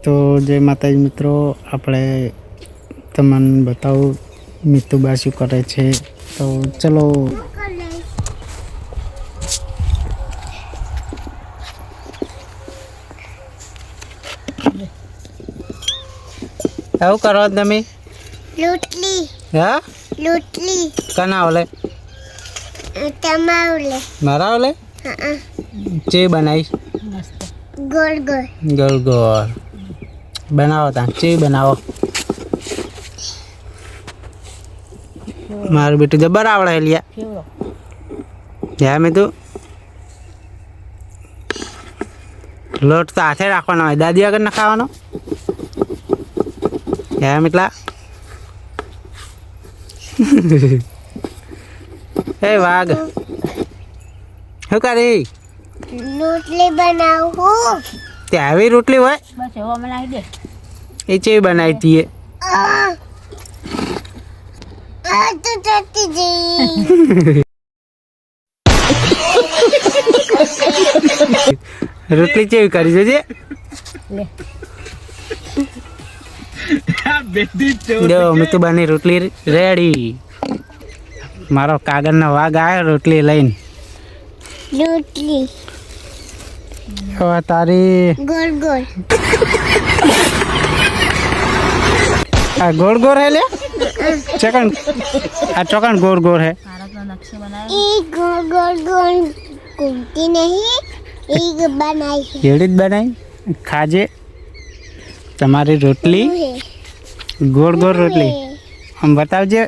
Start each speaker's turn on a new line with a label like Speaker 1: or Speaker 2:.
Speaker 1: तो जय माताजी मित्रों, આપણે તમને બતાવું મિતુબા શું કરે છે। તો ચલો આવું કરો તમે
Speaker 2: લૂટલી
Speaker 1: હા
Speaker 2: લૂટલી
Speaker 1: કના ઓલે
Speaker 2: તમાવલે
Speaker 1: મારા ઓલે
Speaker 2: હા
Speaker 1: ચે બનાવી
Speaker 2: ગોળ ગોળ
Speaker 1: ગોળ ગોળ બનાવો તા ચે બનાવો મારું બેટું જબર આવડે લિયા યા મેં તો લોટ તો હાથે રાખવાનો હોય દાદી આગળ ના ખાવાનો યા મિતલા એ વાઘ શું કરી
Speaker 2: રોટલી બનાવું
Speaker 1: તે આવી રોટલી હોય
Speaker 3: બસ એવો બનાવી દે
Speaker 1: એ ચેવી બનાવી હતી
Speaker 2: આ તો તતી જઈ
Speaker 1: રોટલી ચેવી કરી જોજે જો મિતુબાની રોટલી રેડી મારો કાગળનો વાઘ આવ્યો રોટલી લઈને
Speaker 2: રોટલી
Speaker 1: હવે તારી
Speaker 2: ગોળ ગોળ
Speaker 1: આ ગોળ ગોળ હે લે ચકન આ ચકન ગોળ ગોળ હે
Speaker 3: મારા તો નકશે બનાવ્યો
Speaker 2: એ ગોળ ગોળ ગોળ ઘૂમતી નહીં એ બનાવી
Speaker 1: એડી જ બનાવી ખાજે તમારી રોટલી ગોળ ગોળ રોટલી આમ બતાવજે